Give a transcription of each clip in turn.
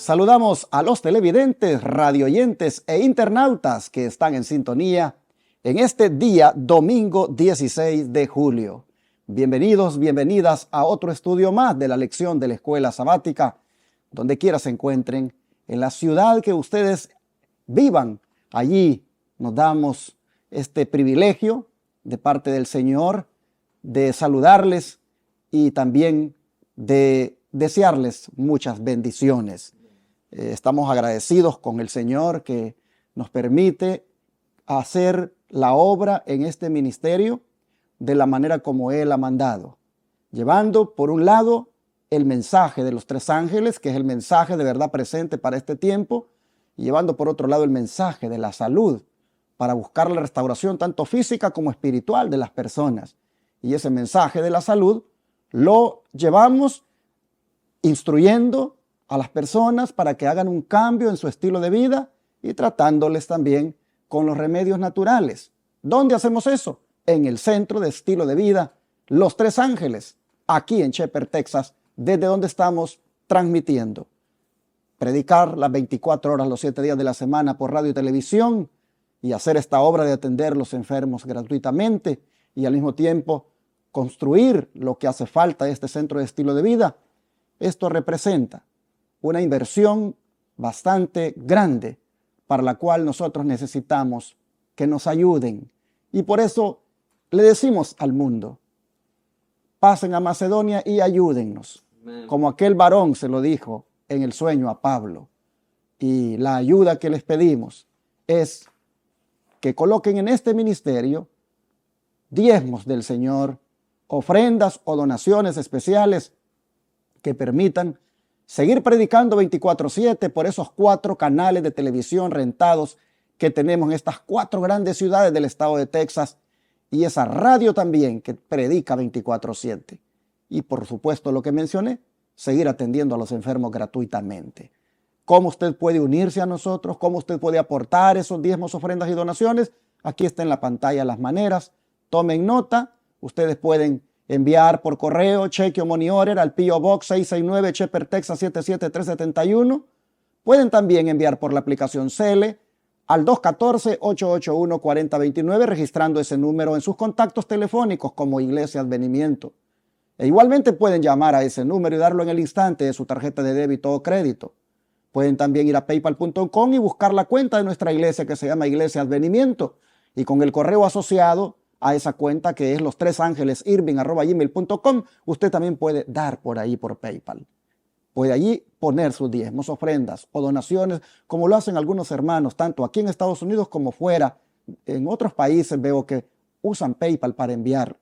Saludamos a los televidentes, radioyentes e internautas que están en sintonía en este día domingo 16 de julio. Bienvenidos, bienvenidas a otro estudio más de la lección de la Escuela Sabática, donde quiera se encuentren, en la ciudad que ustedes vivan. Allí nos damos este privilegio de parte del Señor de saludarles y también de desearles muchas bendiciones. Estamos agradecidos con el Señor que nos permite hacer la obra en este ministerio de la manera como Él ha mandado, llevando por un lado el mensaje de los tres ángeles, que es el mensaje de verdad presente para este tiempo, y llevando por otro lado el mensaje de la salud para buscar la restauración tanto física como espiritual de las personas. Y ese mensaje de la salud lo llevamos instruyendo a las personas para que hagan un cambio en su estilo de vida y tratándoles también con los remedios naturales. ¿Dónde hacemos eso? En el Centro de Estilo de Vida Los Tres Ángeles, aquí en Shepherd, Texas, desde donde estamos transmitiendo. Predicar las 24 horas, los 7 días de la semana por radio y televisión y hacer esta obra de atender a los enfermos gratuitamente y al mismo tiempo construir lo que hace falta a este centro de estilo de vida. Esto representa una inversión bastante grande para la cual nosotros necesitamos que nos ayuden. Y por eso le decimos al mundo, pasen a Macedonia y ayúdennos. Amén. Como aquel varón se lo dijo en el sueño a Pablo. Y la ayuda que les pedimos es que coloquen en este ministerio diezmos del Señor, ofrendas o donaciones especiales que permitan seguir predicando 24/7 por esos 4 canales de televisión rentados que tenemos en estas 4 grandes ciudades del estado de Texas y esa radio también que predica 24/7. Y por supuesto lo que mencioné, seguir atendiendo a los enfermos gratuitamente. ¿Cómo usted puede unirse a nosotros? ¿Cómo usted puede aportar esos diezmos, ofrendas y donaciones? Aquí está en la pantalla las maneras. Tomen nota. Ustedes pueden enviar por correo, cheque o money order al P.O. Box 669, Shepherd, Texas 77371. Pueden también enviar por la aplicación Cele al 214-881-4029, registrando ese número en sus contactos telefónicos como Iglesia Advenimiento. E igualmente pueden llamar a ese número y darlo en el instante de su tarjeta de débito o crédito. Pueden también ir a paypal.com y buscar la cuenta de nuestra iglesia que se llama Iglesia Advenimiento y con el correo asociado a esa cuenta que es lostresangelesinving@gmail.com, usted también puede dar por ahí por PayPal. Puede allí poner sus diezmos, ofrendas o donaciones, como lo hacen algunos hermanos, tanto aquí en Estados Unidos como fuera. En otros países veo que usan PayPal para enviar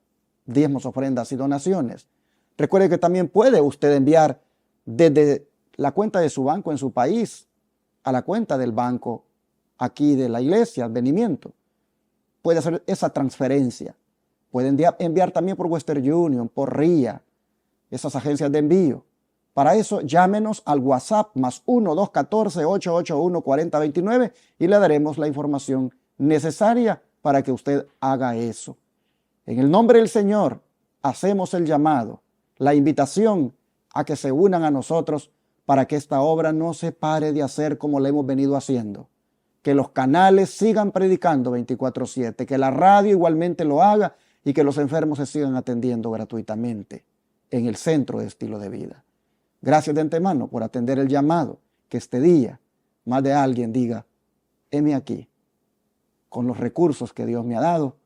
diezmos, ofrendas y donaciones. Recuerde que también puede usted enviar desde la cuenta de su banco en su país a la cuenta del banco aquí de la iglesia, Advenimiento. Puede hacer esa transferencia. Puede enviar también por Western Union, por RIA, esas agencias de envío. Para eso, llámenos al WhatsApp más 1-214-881-4029 y le daremos la información necesaria para que usted haga eso. En el nombre del Señor, hacemos el llamado, la invitación a que se unan a nosotros para que esta obra no se pare de hacer como la hemos venido haciendo. Que los canales sigan predicando 24/7, que la radio igualmente lo haga y que los enfermos se sigan atendiendo gratuitamente en el centro de estilo de vida. Gracias de antemano por atender el llamado, que este día más de alguien diga, heme aquí, con los recursos que Dios me ha dado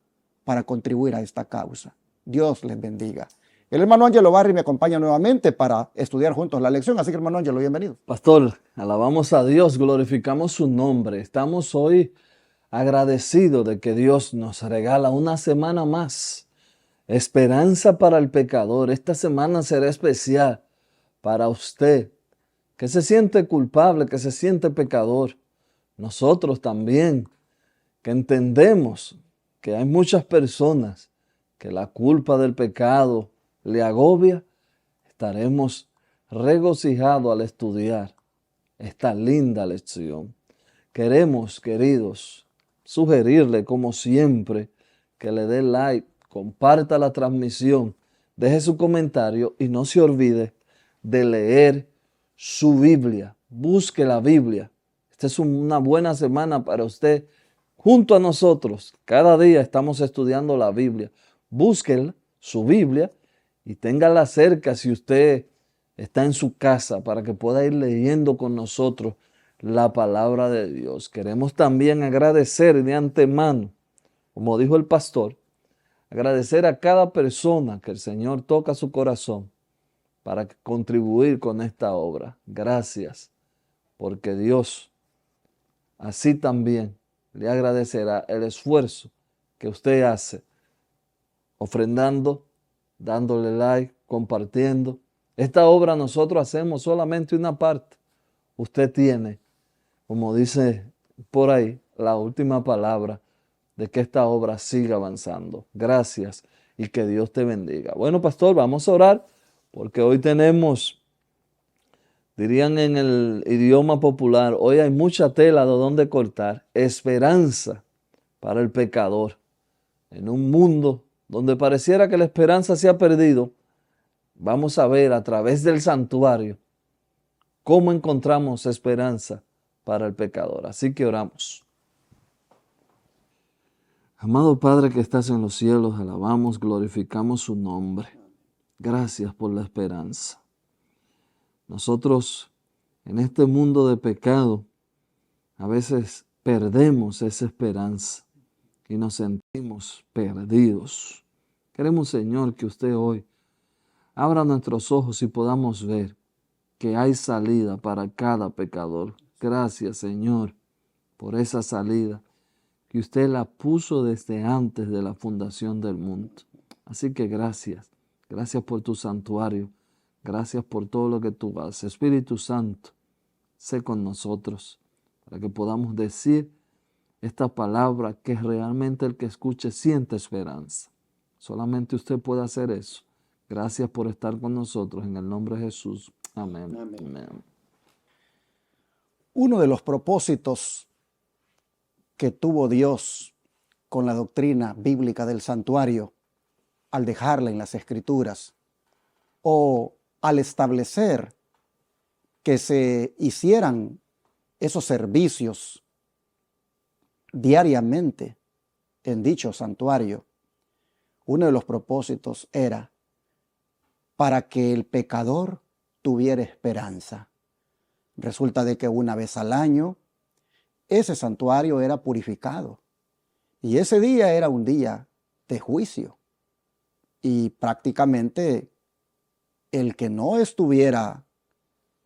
para contribuir a esta causa. Dios les bendiga. El hermano Ángelo Barry me acompaña nuevamente para estudiar juntos la lección, así que hermano Ángelo, bienvenido. Pastor, alabamos a Dios, glorificamos su nombre. Estamos hoy agradecidos de que Dios nos regala una semana más. Esperanza para el pecador. Esta semana será especial para usted, que se siente culpable, que se siente pecador. Nosotros también, que entendemos que hay muchas personas que la culpa del pecado le agobia, estaremos regocijados al estudiar esta linda lección. Queremos, queridos, sugerirle como siempre que le dé like, comparta la transmisión, deje su comentario y no se olvide de leer su Biblia. busque la Biblia. Esta es una buena semana para usted. Junto a nosotros, cada día estamos estudiando la Biblia. Busque su Biblia y téngala cerca si usted está en su casa para que pueda ir leyendo con nosotros la palabra de Dios. Queremos también agradecer de antemano, como dijo el pastor, agradecer a cada persona que el Señor toca su corazón para contribuir con esta obra. Gracias, porque Dios así también le agradecerá el esfuerzo que usted hace, ofrendando, dándole like, compartiendo. Esta obra nosotros hacemos solamente una parte. Usted tiene, como dice por ahí, la última palabra de que esta obra siga avanzando. Gracias y que Dios te bendiga. Bueno, pastor, vamos a orar porque hoy tenemos, dirían en el idioma popular, hoy hay mucha tela de donde cortar. Esperanza para el pecador. En un mundo donde pareciera que la esperanza se ha perdido, vamos a ver a través del santuario cómo encontramos esperanza para el pecador. Así que oramos. Amado Padre que estás en los cielos, alabamos, glorificamos su nombre. Gracias por la esperanza. Nosotros en este mundo de pecado a veces perdemos esa esperanza y nos sentimos perdidos. Queremos, Señor, que usted hoy abra nuestros ojos y podamos ver que hay salida para cada pecador. Gracias, Señor, por esa salida que usted la puso desde antes de la fundación del mundo. Así que gracias. Gracias por tu santuario. Gracias por todo lo que tú haces. Espíritu Santo, sé con nosotros para que podamos decir esta palabra que realmente el que escuche siente esperanza. Solamente usted puede hacer eso. Gracias por estar con nosotros. En el nombre de Jesús. Amén. Amén. Amén. Uno de los propósitos que tuvo Dios con la doctrina bíblica del santuario al dejarla en las Escrituras o al establecer que se hicieran esos servicios diariamente en dicho santuario, uno de los propósitos era para que el pecador tuviera esperanza. Resulta de que una vez al año ese santuario era purificado y ese día era un día de juicio y prácticamente el que no estuviera,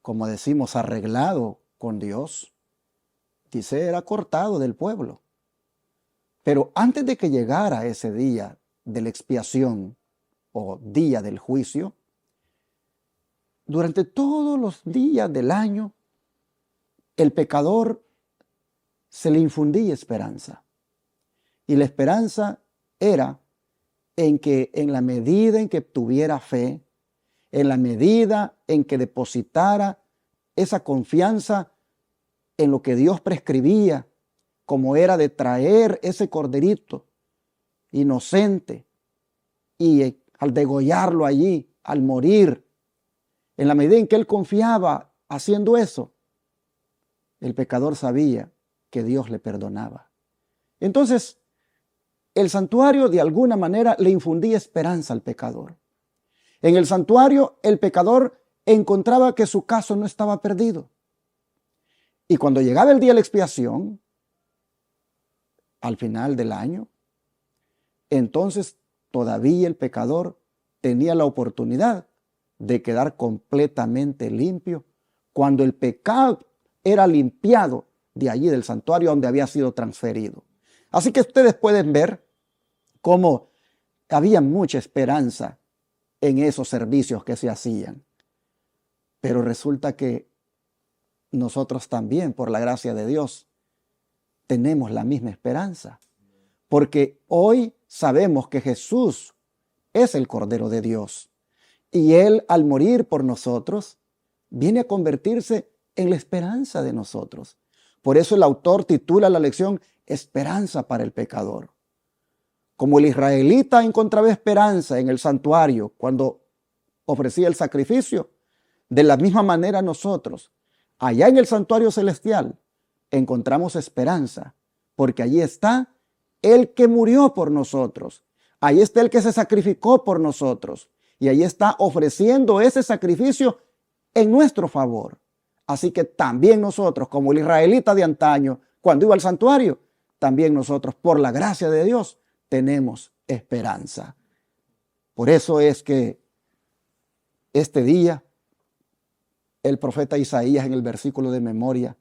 como decimos, arreglado con Dios, dice, era cortado del pueblo. Pero antes de que llegara ese día de la expiación o día del juicio, durante todos los días del año, el pecador se le infundía esperanza. Y la esperanza era en que en la medida en que tuviera fe, en la medida en que depositara esa confianza en lo que Dios prescribía, como era de traer ese corderito inocente y al degollarlo allí, al morir, en la medida en que él confiaba haciendo eso, el pecador sabía que Dios le perdonaba. Entonces, el santuario de alguna manera le infundía esperanza al pecador. En el santuario, el pecador encontraba que su caso no estaba perdido. Y cuando llegaba el día de la expiación, al final del año, entonces todavía el pecador tenía la oportunidad de quedar completamente limpio cuando el pecado era limpiado de allí del santuario donde había sido transferido. Así que ustedes pueden ver cómo había mucha esperanza en esos servicios que se hacían. Pero resulta que nosotros también, por la gracia de Dios, tenemos la misma esperanza. Porque hoy sabemos que Jesús es el Cordero de Dios. Y Él, al morir por nosotros, viene a convertirse en la esperanza de nosotros. Por eso el autor titula la lección Esperanza para el pecador. Como el israelita encontraba esperanza en el santuario cuando ofrecía el sacrificio, de la misma manera nosotros, Allá en el santuario celestial encontramos esperanza, porque allí está el que murió por nosotros. Ahí está el que se sacrificó por nosotros. Y ahí está ofreciendo ese sacrificio en nuestro favor. Así que también nosotros, como el israelita de antaño, cuando iba al santuario, también nosotros, por la gracia de Dios, tenemos esperanza. Por eso es que este día, el profeta Isaías en el versículo de memoria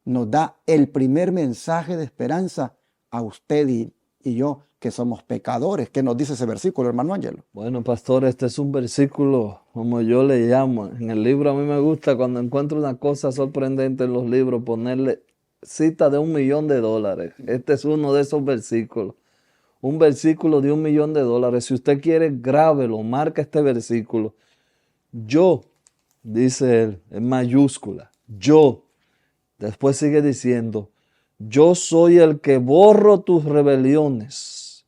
nos da el primer mensaje de esperanza a usted y yo, que somos pecadores. ¿Qué nos dice ese versículo, hermano Ángelo? Bueno, pastor, este es un versículo, como yo le llamo. En el libro a mí me gusta cuando encuentro una cosa sorprendente en los libros, ponerle cita de $1.000.000. Este es uno de esos versículos. Un versículo de $1.000.000. Si usted quiere, grábelo, marca este versículo. Yo, dice él, en mayúscula, yo. Después sigue diciendo, yo soy el que borro tus rebeliones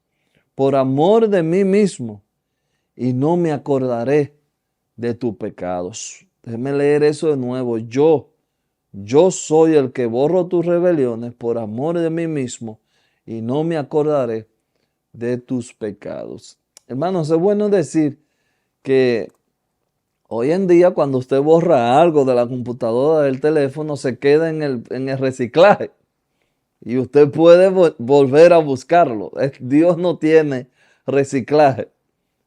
por amor de mí mismo y no me acordaré de tus pecados. Déjeme leer eso de nuevo. Yo soy el que borro tus rebeliones por amor de mí mismo y no me acordaré de tus pecados. Hermanos, es bueno decir que hoy en día cuando usted borra algo de la computadora, del teléfono, se queda en el reciclaje y usted puede volver a buscarlo. Dios no tiene reciclaje.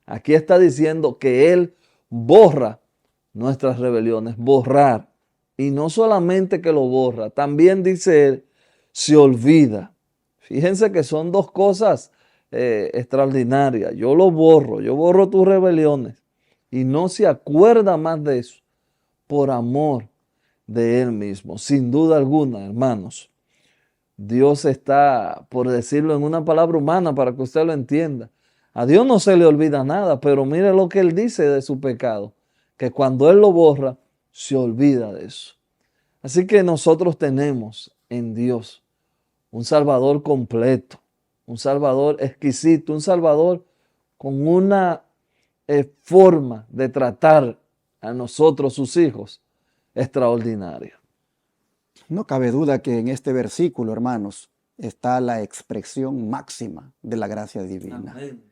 Aquí está diciendo que Él borra nuestras rebeliones, borrar. Y no solamente que lo borra, también dice Él, se olvida. Fíjense que son dos cosas extraordinarias. Yo borro tus rebeliones y no se acuerda más de eso por amor de Él mismo. Sin duda alguna, hermanos, Dios está, por decirlo en una palabra humana para que usted lo entienda, a Dios no se le olvida nada, pero mire lo que Él dice de su pecado, que cuando Él lo borra, se olvida de eso. Así que nosotros tenemos en Dios un Salvador completo, un Salvador exquisito, un Salvador con una forma de tratar a nosotros, sus hijos, extraordinaria. No cabe duda que en este versículo, hermanos, está la expresión máxima de la gracia divina. Amén.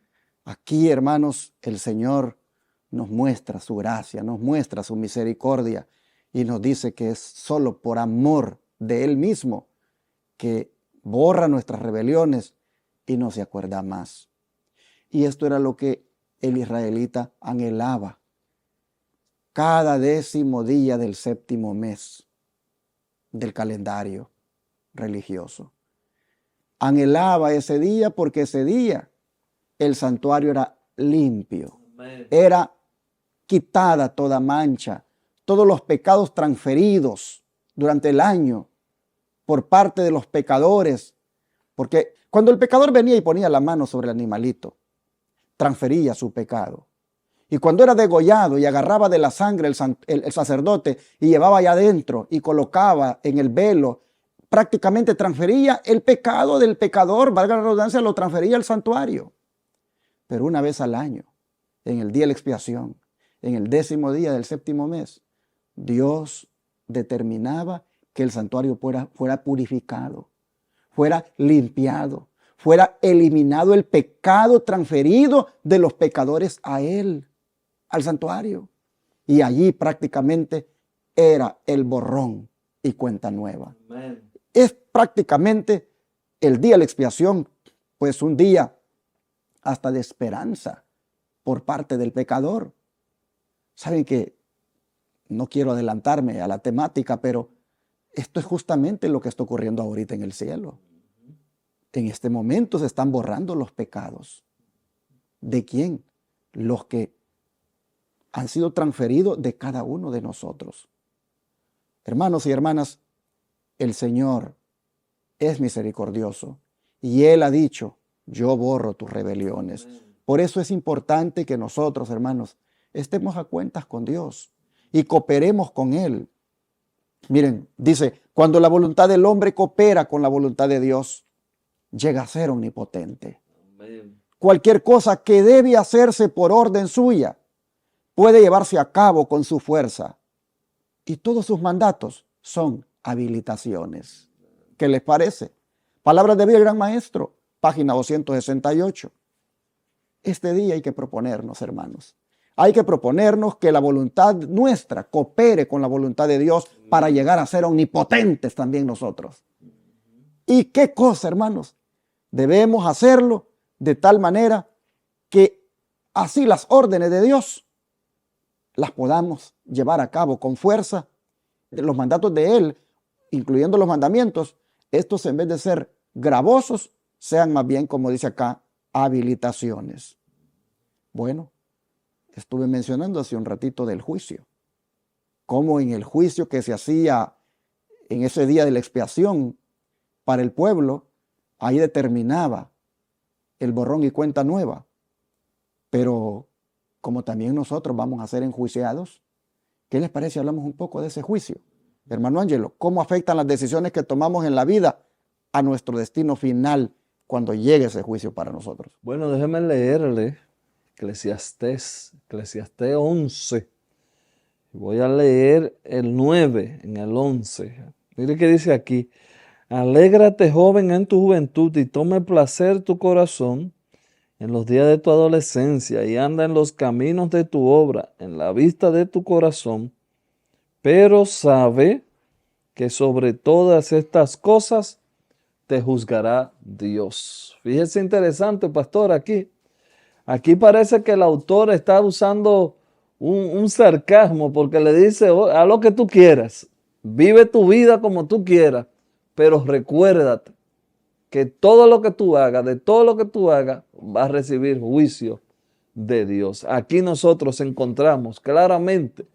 Aquí, hermanos, el Señor nos muestra su gracia, nos muestra su misericordia y nos dice que es solo por amor de Él mismo que borra nuestras rebeliones y no se acuerda más. Y esto era lo que el israelita anhelaba cada 10º día del 7º mes del calendario religioso. Anhelaba ese día porque ese día el santuario era limpio, era quitada toda mancha, todos los pecados transferidos durante el año por parte de los pecadores, porque cuando el pecador venía y ponía la mano sobre el animalito, transfería su pecado. Y cuando era degollado y agarraba de la sangre el sacerdote y llevaba allá adentro y colocaba en el velo, prácticamente transfería el pecado del pecador, valga la redundancia, lo transfería al santuario. Pero una vez al año, en el día de la expiación, en el 10º día del 7º mes, Dios determinaba que el santuario fuera purificado, fuera limpiado, fuera eliminado el pecado transferido de los pecadores a Él, al santuario. Y allí prácticamente era el borrón y cuenta nueva. Amén. Es prácticamente el día de la expiación, pues un día hasta de esperanza por parte del pecador. Saben que no quiero adelantarme a la temática, pero esto es justamente lo que está ocurriendo ahorita en el cielo. En este momento se están borrando los pecados. ¿De quién? Los que han sido transferidos de cada uno de nosotros. Hermanos y hermanas, el Señor es misericordioso y Él ha dicho, yo borro tus rebeliones. Por eso es importante que nosotros, hermanos, estemos a cuentas con Dios y cooperemos con Él. Miren, dice, cuando la voluntad del hombre coopera con la voluntad de Dios, llega a ser omnipotente. Amén. Cualquier cosa que debe hacerse por orden suya puede llevarse a cabo con su fuerza. Y todos sus mandatos son habilitaciones. ¿Qué les parece? Palabras de vida, gran maestro, página 268. Este día hay que proponernos, hermanos. Hay que proponernos que la voluntad nuestra coopere con la voluntad de Dios para llegar a ser omnipotentes también nosotros. ¿Y qué cosa, hermanos? Debemos hacerlo de tal manera que así las órdenes de Dios las podamos llevar a cabo con fuerza. Los mandatos de Él, incluyendo los mandamientos, estos en vez de ser gravosos, sean más bien, como dice acá, habilitaciones. Bueno, estuve mencionando hace un ratito del juicio. Cómo en el juicio que se hacía en ese día de la expiación para el pueblo, ahí determinaba el borrón y cuenta nueva. Pero como también nosotros vamos a ser enjuiciados, ¿qué les parece si hablamos un poco de ese juicio? Hermano Ángelo, ¿cómo afectan las decisiones que tomamos en la vida a nuestro destino final cuando llegue ese juicio para nosotros? Bueno, déjeme leerle Eclesiastés 11. Voy a leer el 9 en el 11. Mire qué dice aquí. Alégrate, joven, en tu juventud y tome placer tu corazón en los días de tu adolescencia y anda en los caminos de tu obra, en la vista de tu corazón. Pero sabe que sobre todas estas cosas te juzgará Dios. Fíjese interesante, pastor, aquí. Aquí parece que el autor está usando un sarcasmo porque le dice, "Oh, haz lo que tú quieras, vive tu vida como tú quieras, pero recuérdate que todo lo que tú hagas, de todo lo que tú hagas, vas a recibir juicio de Dios". Aquí nosotros encontramos claramente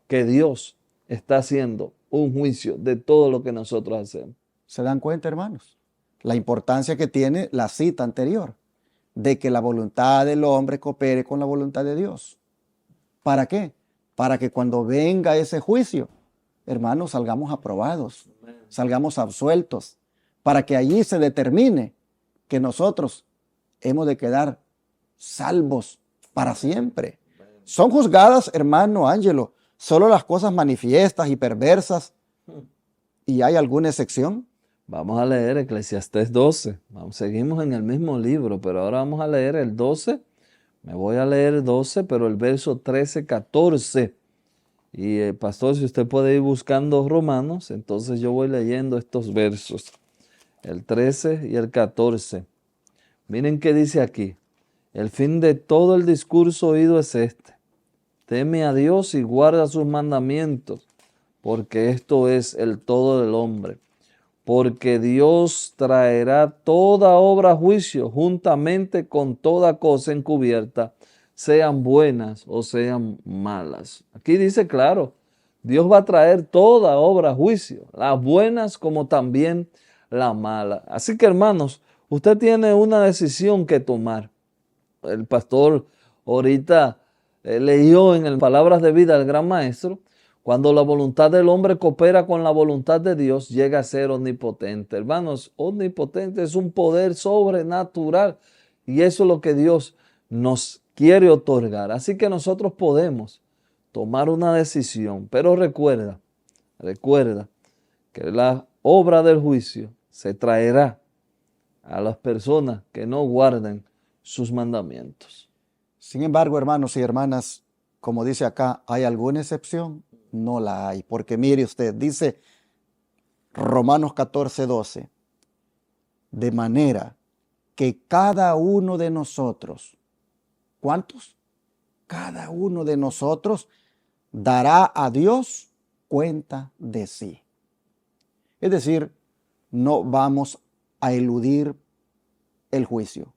que Dios está haciendo un juicio de todo lo que nosotros hacemos. ¿Se dan cuenta, hermanos? La importancia que tiene la cita anterior, de que la voluntad del hombre coopere con la voluntad de Dios. ¿Para qué? Para que cuando venga ese juicio, hermanos, salgamos aprobados, salgamos absueltos, para que allí se determine que nosotros hemos de quedar salvos para siempre. Son juzgadas, hermano Ángelo, solo las cosas manifiestas y perversas. ¿Y hay alguna excepción? Vamos a leer Eclesiastés 12. Seguimos en el mismo libro, pero ahora vamos a leer el 12. Me voy a leer el 12, pero el verso 13, 14. Y pastor, si usted puede ir buscando Romanos, entonces yo voy leyendo estos versos. El 13 y el 14. Miren qué dice aquí. El fin de todo el discurso oído es este. Teme a Dios y guarda sus mandamientos, porque esto es el todo del hombre. Porque Dios traerá toda obra a juicio juntamente con toda cosa encubierta, sean buenas o sean malas. Aquí dice claro, Dios va a traer toda obra a juicio, las buenas como también la mala. Así que hermanos, usted tiene una decisión que tomar. El pastor ahorita leyó en el Palabras de Vida del Gran Maestro, cuando la voluntad del hombre coopera con la voluntad de Dios, llega a ser omnipotente. Hermanos, omnipotente es un poder sobrenatural y eso es lo que Dios nos quiere otorgar. Así que nosotros podemos tomar una decisión, pero recuerda que la obra del juicio se traerá a las personas que no guarden sus mandamientos. Sin embargo, hermanos y hermanas, como dice acá, ¿hay alguna excepción? No la hay, porque mire usted, dice Romanos 14, 12, de manera que cada uno de nosotros, ¿cuántos? Cada uno de nosotros dará a Dios cuenta de sí. Es decir, no vamos a eludir el juicio.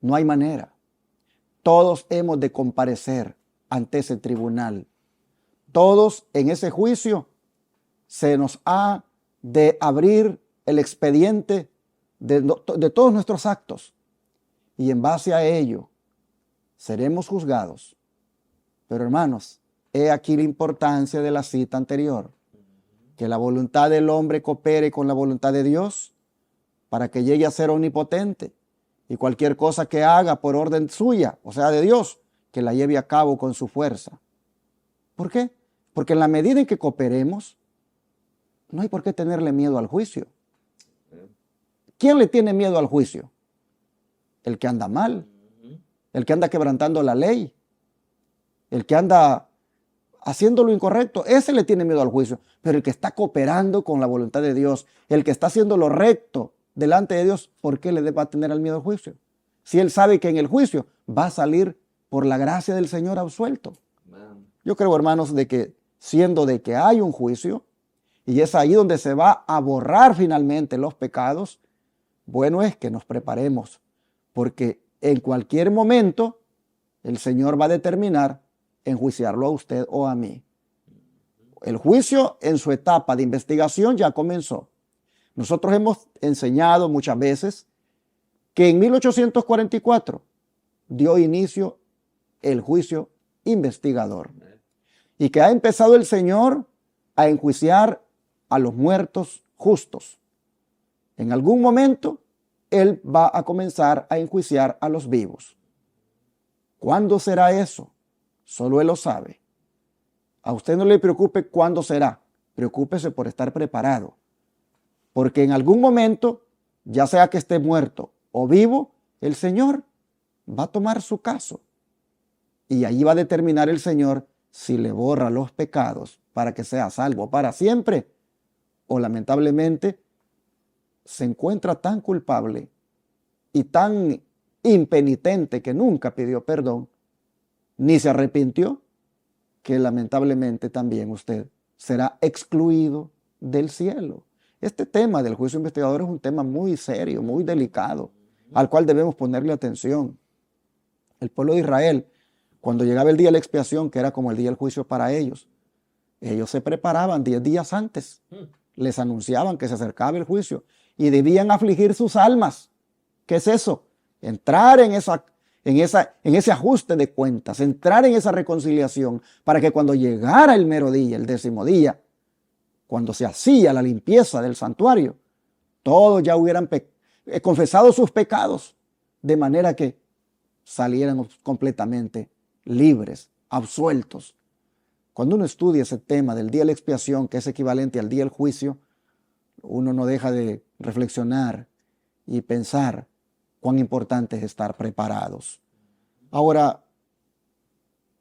No hay manera. Todos hemos de comparecer ante ese tribunal. Todos en ese juicio se nos ha de abrir el expediente de todos nuestros actos. Y en base a ello seremos juzgados. Pero hermanos, he aquí la importancia de la cita anterior. Que la voluntad del hombre coopere con la voluntad de Dios para que llegue a ser omnipotente. Y cualquier cosa que haga por orden suya, o sea de Dios, que la lleve a cabo con su fuerza. ¿Por qué? Porque en la medida en que cooperemos, no hay por qué tenerle miedo al juicio. ¿Quién le tiene miedo al juicio? El que anda mal, el que anda quebrantando la ley, el que anda haciendo lo incorrecto, ese le tiene miedo al juicio. Pero el que está cooperando con la voluntad de Dios, el que está haciendo lo recto delante de Dios, ¿por qué le va a tener al miedo al juicio? Si él sabe que en el juicio va a salir por la gracia del Señor absuelto. Yo creo, hermanos, de que siendo de que hay un juicio, y es ahí donde se va a borrar finalmente los pecados, bueno es que nos preparemos, porque en cualquier momento el Señor va a determinar enjuiciarlo a usted o a mí. El juicio en su etapa de investigación ya comenzó. Nosotros hemos enseñado muchas veces que en 1844 dio inicio el juicio investigador y que ha empezado el Señor a enjuiciar a los muertos justos. En algún momento Él va a comenzar a enjuiciar a los vivos. ¿Cuándo será eso? Solo Él lo sabe. A usted no le preocupe cuándo será. Preocúpese por estar preparado. Porque en algún momento, ya sea que esté muerto o vivo, el Señor va a tomar su caso. Y allí va a determinar el Señor si le borra los pecados para que sea salvo para siempre, o lamentablemente se encuentra tan culpable y tan impenitente que nunca pidió perdón, ni se arrepintió, que lamentablemente también usted será excluido del cielo. Este tema del juicio investigador es un tema muy serio, muy delicado, al cual debemos ponerle atención. El pueblo de Israel, cuando llegaba el día de la expiación, que era como el día del juicio para ellos se preparaban 10 días antes. Les anunciaban que se acercaba el juicio y debían afligir sus almas. ¿Qué es eso? Entrar en ese ajuste de cuentas, entrar en esa reconciliación para que cuando llegara el mero día, el 10º día, cuando se hacía la limpieza del santuario, todos ya hubieran confesado sus pecados, de manera que salieran completamente libres, absueltos. Cuando uno estudia ese tema del día de la expiación, que es equivalente al día del juicio, uno no deja de reflexionar y pensar cuán importante es estar preparados. Ahora,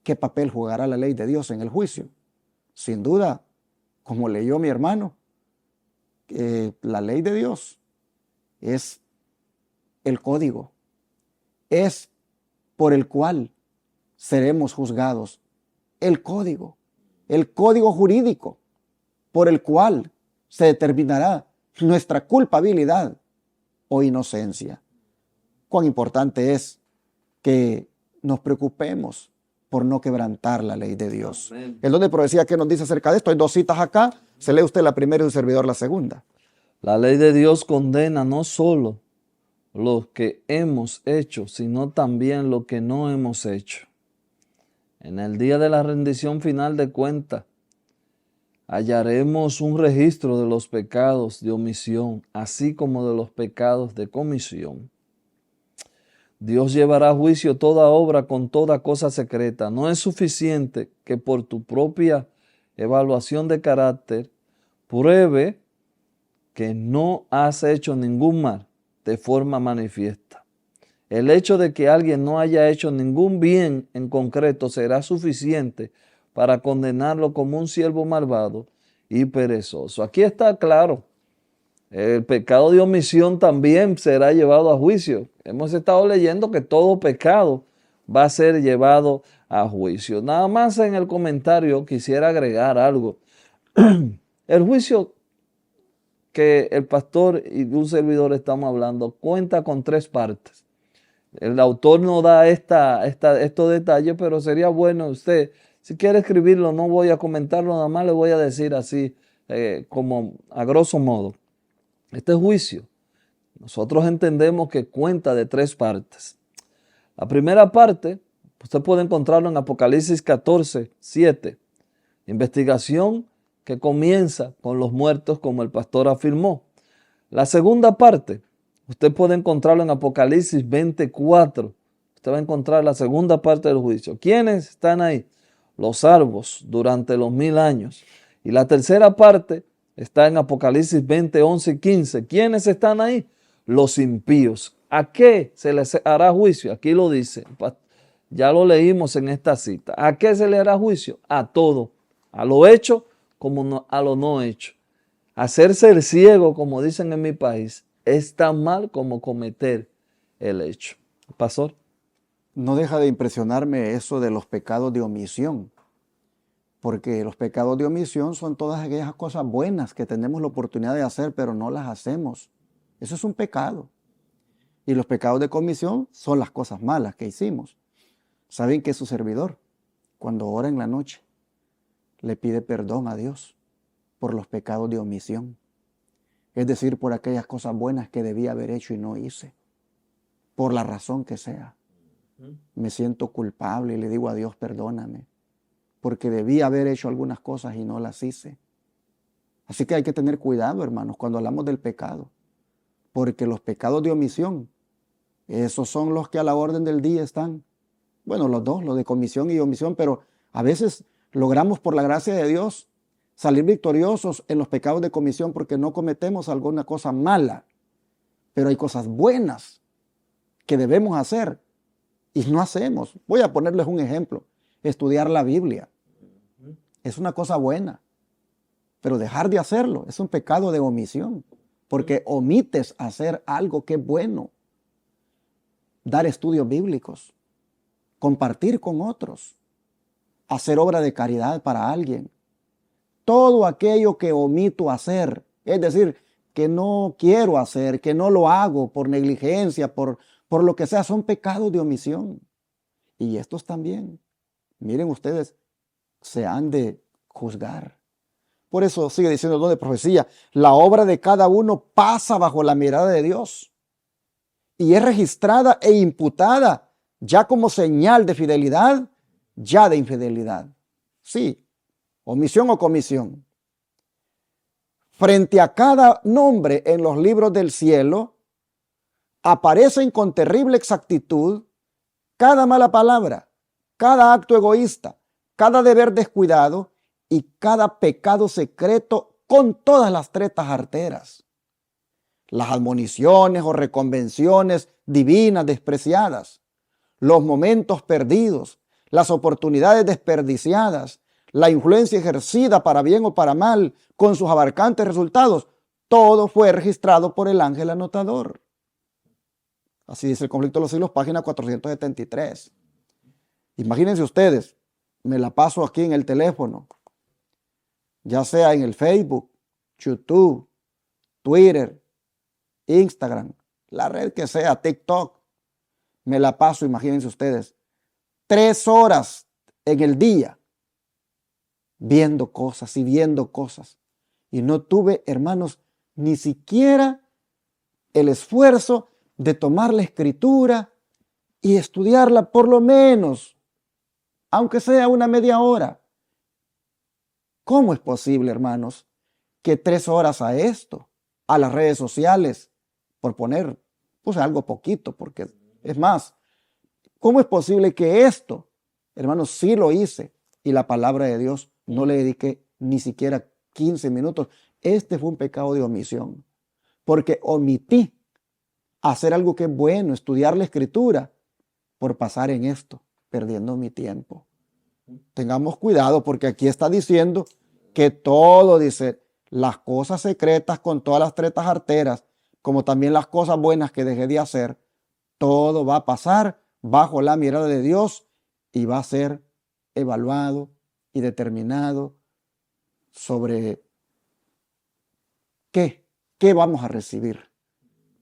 ¿qué papel jugará la ley de Dios en el juicio? Sin duda, como leyó mi hermano, la ley de Dios es el código, es por el cual seremos juzgados, el código jurídico por el cual se determinará nuestra culpabilidad o inocencia. Cuán importante es que nos preocupemos por no quebrantar la ley de Dios. Amén. El don de profecía que nos dice acerca de esto, hay 2 citas acá, se lee usted la primera y su servidor la segunda. La ley de Dios condena no solo lo que hemos hecho, sino también lo que no hemos hecho. En el día de la rendición final de cuentas, hallaremos un registro de los pecados de omisión, así como de los pecados de comisión. Dios llevará a juicio toda obra con toda cosa secreta. No es suficiente que por tu propia evaluación de carácter pruebe que no has hecho ningún mal de forma manifiesta. El hecho de que alguien no haya hecho ningún bien en concreto será suficiente para condenarlo como un siervo malvado y perezoso. Aquí está claro. El pecado de omisión también será llevado a juicio. Hemos estado leyendo que todo pecado va a ser llevado a juicio. Nada más en el comentario quisiera agregar algo. El juicio que el pastor y un servidor estamos hablando cuenta con 3 partes. El autor no da estos detalles, pero sería bueno usted, si quiere escribirlo, no voy a comentarlo, nada más le voy a decir así, como a grosso modo. Este juicio, nosotros entendemos que cuenta de 3 partes. La primera parte, usted puede encontrarlo en Apocalipsis 14, 7. Investigación que comienza con los muertos, como el pastor afirmó. La segunda parte, usted puede encontrarlo en Apocalipsis 24. Usted va a encontrar la segunda parte del juicio. ¿Quiénes están ahí? Los salvos durante los 1000 años. Y la tercera parte Está en Apocalipsis 20, 11 y 15. ¿Quiénes están ahí? Los impíos. ¿A qué se les hará juicio? Aquí lo dice. Ya lo leímos en esta cita. ¿A qué se le hará juicio? A todo. A lo hecho como a lo no hecho. Hacerse el ciego, como dicen en mi país, es tan mal como cometer el hecho. Pastor. No deja de impresionarme eso de los pecados de omisión, porque los pecados de omisión son todas aquellas cosas buenas que tenemos la oportunidad de hacer, pero no las hacemos. Eso es un pecado. Y los pecados de comisión son las cosas malas que hicimos. Saben que su servidor, cuando ora en la noche, le pide perdón a Dios por los pecados de omisión. Es decir, por aquellas cosas buenas que debía haber hecho y no hice. Por la razón que sea. Me siento culpable y le digo a Dios, perdóname, porque debía haber hecho algunas cosas y no las hice. Así que hay que tener cuidado, hermanos, cuando hablamos del pecado, porque los pecados de omisión, esos son los que a la orden del día están. Bueno, los dos, los de comisión y omisión, pero a veces logramos por la gracia de Dios salir victoriosos en los pecados de comisión porque no cometemos alguna cosa mala, pero hay cosas buenas que debemos hacer y no hacemos. Voy a ponerles un ejemplo. Estudiar la Biblia es una cosa buena, pero dejar de hacerlo es un pecado de omisión, porque omites hacer algo que es bueno. Dar estudios bíblicos, compartir con otros, hacer obra de caridad para alguien. Todo aquello que omito hacer, es decir, que no quiero hacer, que no lo hago por negligencia, por lo que sea, son pecados de omisión. Y estos también, miren ustedes, se han de juzgar. Por eso sigue diciendo el don de profecía, la obra de cada uno pasa bajo la mirada de Dios y es registrada e imputada ya como señal de fidelidad, ya de infidelidad. Sí, omisión o comisión. Frente a cada nombre en los libros del cielo, aparecen con terrible exactitud cada mala palabra, cada acto egoísta, cada deber descuidado y cada pecado secreto con todas las tretas arteras. Las admoniciones o reconvenciones divinas despreciadas, los momentos perdidos, las oportunidades desperdiciadas, la influencia ejercida para bien o para mal con sus abarcantes resultados, todo fue registrado por el ángel anotador. Así dice el Conflicto de los Siglos, página 473. Imagínense ustedes, me la paso aquí en el teléfono, ya sea en el Facebook, YouTube, Twitter, Instagram, la red que sea, TikTok. Me la paso, imagínense ustedes, 3 horas en el día viendo cosas y viendo cosas. Y no tuve, hermanos, ni siquiera el esfuerzo de tomar la escritura y estudiarla por lo menos, aunque sea una media hora. ¿Cómo es posible, hermanos, que 3 horas a esto, a las redes sociales, por poner, pues algo poquito, porque es más, ¿cómo es posible que esto, hermanos, sí lo hice y la palabra de Dios no le dediqué ni siquiera 15 minutos? Este fue un pecado de omisión, porque omití hacer algo que es bueno, estudiar la escritura, por pasar en esto, perdiendo mi tiempo. Tengamos cuidado porque aquí está diciendo que todo, dice, las cosas secretas con todas las tretas arteras, como también las cosas buenas que dejé de hacer, todo va a pasar bajo la mirada de Dios y va a ser evaluado y determinado sobre qué vamos a recibir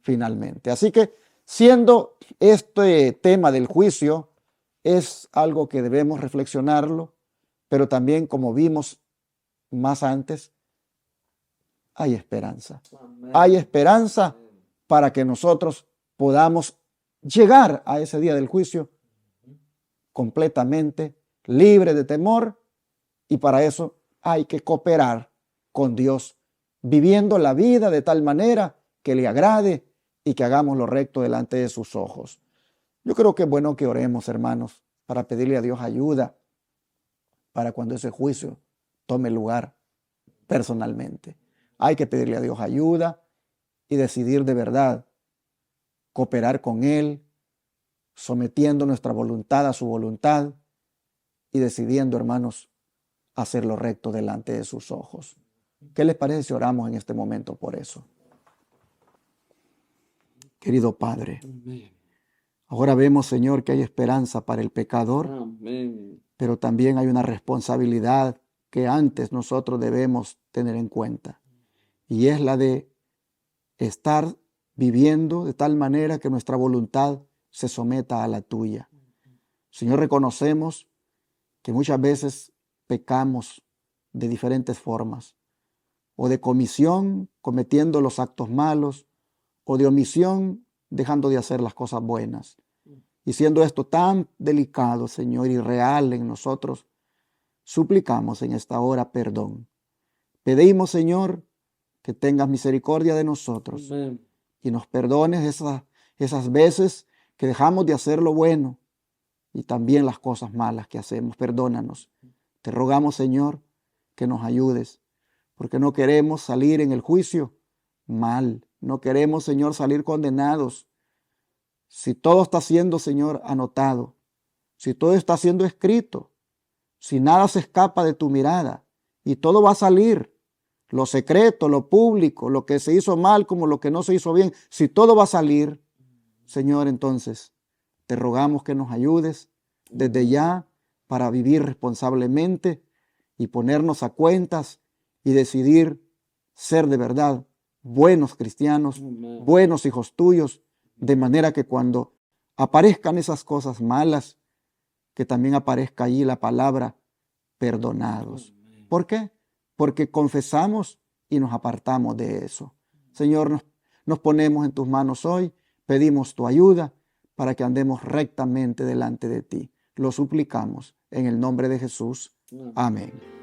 finalmente. Así que siendo este tema del juicio, es algo que debemos reflexionarlo, pero también, como vimos más antes, hay esperanza. Amén. Hay esperanza para que nosotros podamos llegar a ese día del juicio completamente libre de temor, y para eso hay que cooperar con Dios, viviendo la vida de tal manera que le agrade y que hagamos lo recto delante de sus ojos. Yo creo que es bueno que oremos, hermanos, para pedirle a Dios ayuda para cuando ese juicio tome lugar personalmente. Hay que pedirle a Dios ayuda y decidir de verdad cooperar con Él, sometiendo nuestra voluntad a su voluntad y decidiendo, hermanos, hacer lo recto delante de sus ojos. ¿Qué les parece si oramos en este momento por eso? Querido Padre, ahora vemos, Señor, que hay esperanza para el pecador, pero también hay una responsabilidad que antes nosotros debemos tener en cuenta, y es la de estar viviendo de tal manera que nuestra voluntad se someta a la tuya. Señor, reconocemos que muchas veces pecamos de diferentes formas, o de comisión, cometiendo los actos malos, o de omisión, dejando de hacer las cosas buenas. Y siendo esto tan delicado, Señor, y real en nosotros, suplicamos en esta hora perdón. Pedimos, Señor, que tengas misericordia de nosotros. Amén. Y nos perdones esas veces que dejamos de hacer lo bueno y también las cosas malas que hacemos. Perdónanos. Te rogamos, Señor, que nos ayudes, porque no queremos salir en el juicio mal. No queremos, Señor, salir condenados. Si todo está siendo, Señor, anotado, si todo está siendo escrito, si nada se escapa de tu mirada y todo va a salir, lo secreto, lo público, lo que se hizo mal como lo que no se hizo bien, si todo va a salir, Señor, entonces te rogamos que nos ayudes desde ya para vivir responsablemente y ponernos a cuentas y decidir ser de verdad buenos cristianos, buenos hijos tuyos, de manera que cuando aparezcan esas cosas malas, que también aparezca allí la palabra perdonados. ¿Por qué? Porque confesamos y nos apartamos de eso. Señor, nos ponemos en tus manos hoy, pedimos tu ayuda para que andemos rectamente delante de ti. Lo suplicamos en el nombre de Jesús. Amén.